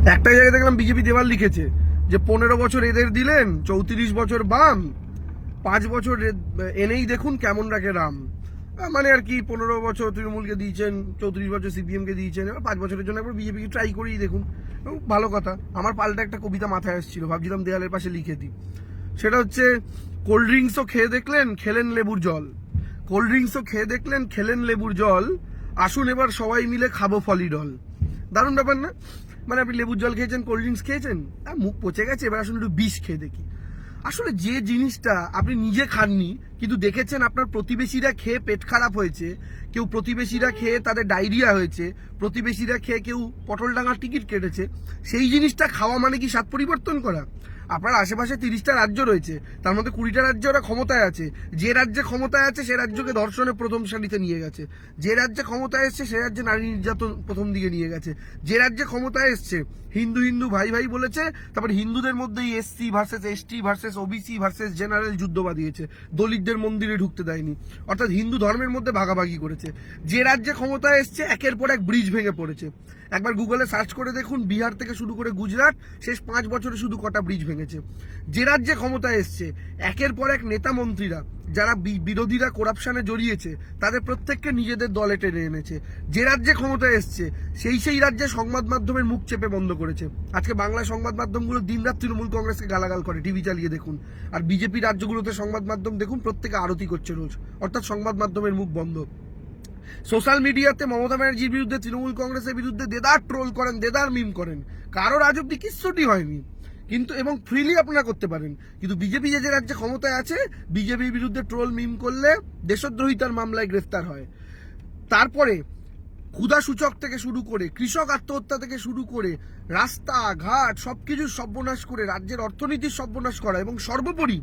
একটা জায়গায় দেখলাম বিজেপি দেওয়াল লিখেছে যে 15 বছর এদের দিলেন, 34 বছর বাম, 5 বছর এনেই দেখুন কেমন রাখে রাম। মানে আর কি 15 বছর তৃণমূলকে দিয়েছেন, 34 বছর সিপিএম কে দিয়েছেন, এবার 5 বছরের জন্য একবার বিজেপিকে ট্রাই করেই দেখুন। ভালো কথা। আমার পাল্টা একটা কবিতা মাথায় আসছিল, ভাবছিলাম দেয়ালের পাশে লিখে দিই। সেটা হচ্ছে, কোল্ড ড্রিঙ্কসও খেয়ে দেখলেন, খেলেন লেবুর জল। কোল্ড ড্রিঙ্কসও খেয়ে দেখলেন, খেলেন লেবুর জল, আসুন এবার সবাই মিলে খাবো ফলিডল। দারুণ ব্যাপার না? মানে আপনি লেবুর জল খেয়েছেন, কোল্ড ড্রিঙ্কস খেয়েছেন, মুখ পচে গেছে, এবার আসুন একটু বিষ খেয়ে দেখি। আসলে যে জিনিসটা আপনি নিজে খাননি কিন্তু দেখেছেন আপনার প্রতিবেশীরা খেয়ে পেট খারাপ হয়েছে, কেউ প্রতিবেশীরা খেয়ে তাদের ডায়রিয়া হয়েছে, প্রতিবেশীরা খেয়ে কেউ পটলডাঙ্গার টিকিট কেটেছে, সেই জিনিসটা খাওয়া মানে কি স্বাদ পরিবর্তন করা? আপনার আশেপাশে 30টা রাজ্য রয়েছে, তার মধ্যে 20টা রাজ্যে ওরা ক্ষমতায় আছে। যে রাজ্যে ক্ষমতায় আছে সে রাজ্যকে ধর্ষণে প্রথম সারিতে নিয়ে গেছে। যে রাজ্যে ক্ষমতায় এসছে সে রাজ্যে নারী নির্যাতন প্রথম দিকে নিয়ে গেছে। যে রাজ্যে ক্ষমতায় এসছে হিন্দু হিন্দু ভাই ভাই বলেছে, তারপর হিন্দুদের মধ্যেই SC versus ST versus OBC versus general যুদ্ধ বাঁধিয়েছে, দলিতদের মন্দিরে ঢুকতে দেয়নি, অর্থাৎ হিন্দু ধর্মের মধ্যে ভাগাভাগি করেছে। যে রাজ্যে ক্ষমতায় এসছে একের পর এক ব্রিজ ভেঙে পড়েছে। একবার গুগলে সার্চ করে দেখুন, বিহার থেকে শুরু করে গুজরাট, শেষ 5 বছরে শুধু কটা ব্রিজ ভেঙেছে। যে রাজ্যে ক্ষমতায় এসছে একের পর এক নেতা মন্ত্রীরা যারা বিরোধীরা করাপশনে জড়িয়েছে তাদের প্রত্যেককে নিজেদের দলে টেনে এনেছে। যে রাজ্যে ক্ষমতায় এসছে সেই রাজ্যে সংবাদ মাধ্যমের মুখ চেপে বন্ধ করেছে। আজকে বাংলা সংবাদ মাধ্যমগুলো দিনরাত তৃণমূল কংগ্রেসকে গালাগাল করে, টিভি চালিয়ে দেখুন। আর বিজেপি রাজ্যগুলোতে সংবাদ মাধ্যম দেখুন, প্রত্যেকে আরতি করছে রোজ, অর্থাৎ সংবাদ মাধ্যমের মুখ বন্ধ। সোশ্যাল মিডিয়াতে মমতা ব্যানার্জির বিরুদ্ধে, তৃণমূল কংগ্রেসের বিরুদ্ধে দেদার ট্রোল করেন, দেদার মিম করেন, কারোর আজ অব্দি কিচ্ছুটি হয়নি কিন্তু, এবং ফ্রিলি আপনারা করতে পারেন। কিন্তু বিজেপি যে রাজ্যে ক্ষমতায় আছে, বিজেপির বিরুদ্ধে ট্রোল মিম করলে দেশদ্রোহিতার মামলায় গ্রেফতার হয়। তারপরে ক্ষুধা সূচক থেকে শুরু করে, কৃষক আত্মহত্যা থেকে শুরু করে, রাস্তা ঘাট সবকিছু সর্বনাশ করে, রাজ্যের অর্থনীতির সর্বনাশ করা, এবং সর্বোপরি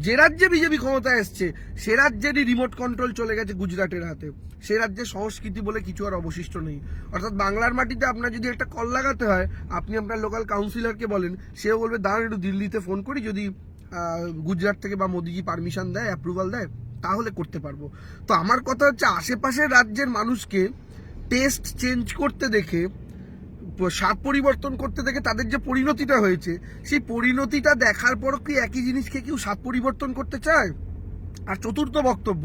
যে রাজ্যে বিজেপি ক্ষমতায় এসছে সে রাজ্যেরই রিমোট কন্ট্রোল চলে গেছে গুজরাটের হাতে। সে রাজ্যে সংস্কৃতি বলে কিছু আর অবশিষ্ট নেই। অর্থাৎ বাংলার মাটিতে আপনার যদি একটা কল লাগাতে হয়, আপনি আপনার লোকাল কাউন্সিলরকে বলেন, সেও বলবে দাঁড়ান একটু দিল্লিতে ফোন করি, যদি গুজরাট থেকে বা মোদিজি পারমিশন দেয়, অ্যাপ্রুভাল দেয়, তাহলে করতে পারবো। তো আমার কথা হচ্ছে, আশেপাশের রাজ্যের মানুষকে টেস্ট চেঞ্জ করতে দেখে, স্বাদ পরিবর্তন করতে দেখে তাদের যে পরিণতিটা হয়েছে, সেই পরিণতিটা দেখার পর কি একই জিনিসকে কেউ স্বাদ পরিবর্তন করতে চায়? আর চতুর্থ বক্তব্য,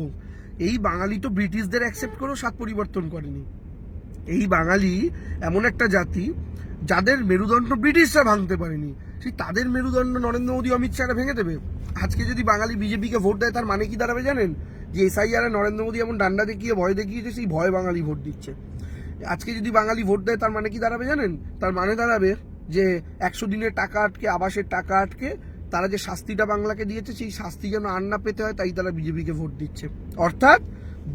এই বাঙালি তো ব্রিটিশদের অ্যাকসেপ্ট করেও স্বাদ পরিবর্তন করেনি। এই বাঙালি এমন একটা জাতি যাদের মেরুদণ্ড ব্রিটিশরা ভাঙতে পারেনি, সেই তাদের মেরুদণ্ড নরেন্দ্র মোদী অমিত শাহরা ভেঙে দেবে। আজকে যদি বাঙালি বিজেপিকে ভোট দেয় তার মানে কি দাঁড়াবে জানেন? যে এসআইআর নরেন্দ্র মোদী এমন ডান্ডা দেখিয়ে ভয় দেখিয়েছে, সেই ভয় বাঙালি ভোট দিচ্ছে। আজকে যদি বাঙালি ভোট দেয় তার মানে কি দাঁড়াবে জানেন? তার মানে দাঁড়াবে যে 100 দিনের টাকা আটকে, আবাসের টাকা আটকে তারা যে শাস্তিটা বাংলাকে দিয়েছে, সেই শাস্তি যেন আর না পেতে হয়, তাই তারা বিজেপিকে ভোট দিচ্ছে। অর্থাৎ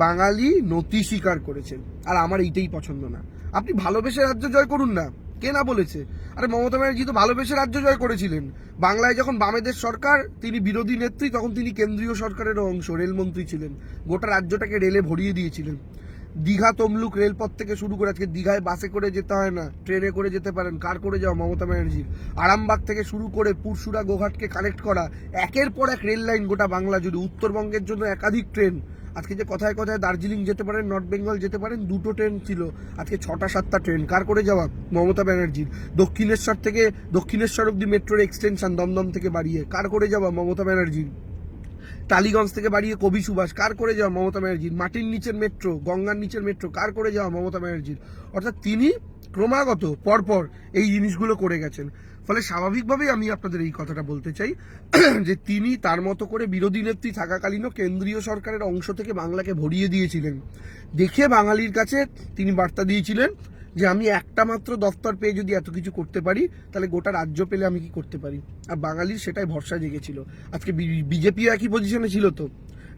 বাঙালি নতি স্বীকার করেছেন। আর আমার এইটাই পছন্দ না। আপনি ভালোবেসে রাজ্য জয় করুন না, কে না বলেছে? আরে মমতা ব্যানার্জি তো ভালোবেসে রাজ্য জয় করেছিলেন। বাংলায় যখন বামেদের সরকার, তিনি বিরোধী নেত্রী, তখন তিনি কেন্দ্রীয় সরকারেরও অংশ, রেলমন্ত্রী ছিলেন, গোটা রাজ্যটাকে রেলে ভরিয়ে দিয়েছিলেন। দীঘা তমলুক রেলপথ থেকে শুরু করে, আজকে দীঘায় বাসে করে যেতে হয় না, ট্রেনে করে যেতে পারেন। কার করে যাওয়া? মমতা ব্যানার্জির। আরামবাগ থেকে শুরু করে পুরসুরা গোঘাটকে কানেক্ট করা, একের পর এক রেল লাইন গোটা বাংলা জুড়ে, উত্তরবঙ্গের জন্য একাধিক ট্রেন। আজকে যে কথায় কথায় দার্জিলিং যেতে পারেন, নর্থ বেঙ্গল যেতে পারেন, 2টো ট্রেন ছিল, আজকে 6টা-7টা ট্রেন। কার করে যাওয়া? মমতা ব্যানার্জির। দক্ষিণেশ্বর থেকে দক্ষিণেশ্বর অব্দি মেট্রোর এক্সটেনশন দমদম থেকে বাড়িয়ে, কার করে যাওয়া? মমতা ব্যানার্জির। টালিগঞ্জ থেকে বাড়িয়ে কবি সুভাষ, কার করে যাওয়া? মমতা ব্যানার্জির। মাটির নিচের মেট্রো, গঙ্গার নিচের মেট্রো, কার করে যাওয়া? মমতা ব্যানার্জির। অর্থাৎ তিনি ক্রমাগত পরপর এই জিনিসগুলো করে গেছেন। ফলে স্বাভাবিকভাবেই আমি আপনাদের এই কথাটা বলতে চাই যে তিনি তার মতো করে বিরোধী নেত্রী থাকাকালীনও কেন্দ্রীয় সরকারের অংশ থেকে বাংলাকে ভরিয়ে দিয়েছিলেন। দেখে বাঙালির কাছে তিনি বার্তা দিয়েছিলেন যে আমি একটা মাত্র দফতর পেয়ে যদি এত কিছু করতে পারি, তাহলে গোটা রাজ্য পেলে আমি কি করতে পারি। আর বাঙালির সেটাই ভরসা জেগেছিল। আজকে বিজেপিও একই পজিশনে ছিল তো।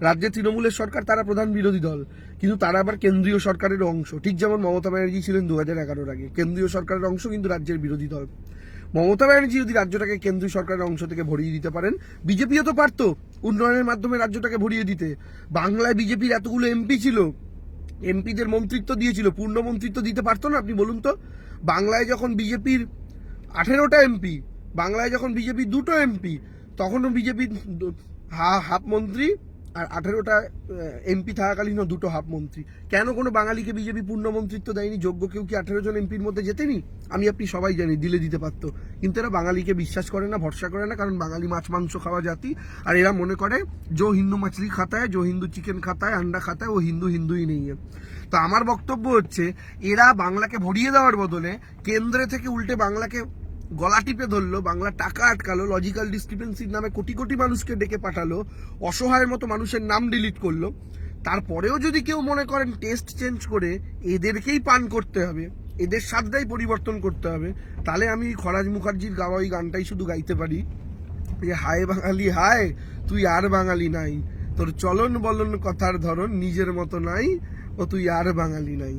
রাজ্যে তৃণমূলের সরকার, তারা প্রধান বিরোধী দল, কিন্তু তারা আবার কেন্দ্রীয় সরকারের অংশ। ঠিক যেমন মমতা ব্যানার্জি ছিলেন 2011-র আগে কেন্দ্রীয় সরকারের অংশ, কিন্তু রাজ্যের বিরোধী দল। মমতা ব্যানার্জি যদি রাজ্যটাকে কেন্দ্রীয় সরকারের অংশ থেকে ভরিয়ে দিতে পারেন, বিজেপিও তো পারত উন্নয়নের মাধ্যমে রাজ্যটাকে ভরিয়ে দিতে। বাংলায় বিজেপির এতগুলো এমপি ছিল, এমপিদের মন্ত্রিত্ব দিয়েছিল, পূর্ণ মন্ত্রিত্ব দিতে পারতো না? আপনি বলুন তো। বাংলায় যখন বিজেপির 18টা এমপি, বাংলায় যখন বিজেপির 2টো এমপি, তখনও বিজেপির হাফ মন্ত্রী আর 18টা এমপি থাকাকালীন 2টো হাফ মন্ত্রী। কেন কোনো বাঙালিকে বিজেপি পূর্ণ মন্ত্রিত্ব দেয়নি? যোগ্য কেউ কি 18 জন এমপির মধ্যে যেতেনি? আমি আপনি সবাই জানি, দিলে দিতে পারতো। কিন্তু এরা বাঙালিকে বিশ্বাস করে না, ভরসা করে না, কারণ বাঙালি মাছ মাংস খাওয়া জাতি। আর এরা মনে করে যে হিন্দু মাছলি খাতা হয়, যে হিন্দু চিকেন খাতা হয়, আন্ডা খাতা হয়, ও হিন্দুই নেই। তো আমার বক্তব্য হচ্ছে, এরা বাংলাকে ভরিয়ে দেওয়ার বদলে কেন্দ্রে থেকে উল্টে বাংলাকে গলা টিপে ধরলো, বাংলা টাকা আটকালো, লজিক্যাল ডিসক্রিপেন্সির নামে কোটি কোটি মানুষকে ডেকে পাঠালো, অসহায়ের মতো মানুষের নাম ডিলিট করলো। তারপরেও যদি কেউ মনে করেন টেস্ট চেঞ্জ করে এদেরকেই পান করতে হবে, এদের স্বাদটাই পরিবর্তন করতে হবে, তাহলে আমি খরাজ মুখার্জির গাওয়া ওই গানটাই শুধু গাইতে পারি যে হায় বাঙালি হায়, তুই আর বাঙালি নাই, তোর চলন বলন কথার ধরন নিজের মতো নাই, ও তুই আর বাঙালি নাই।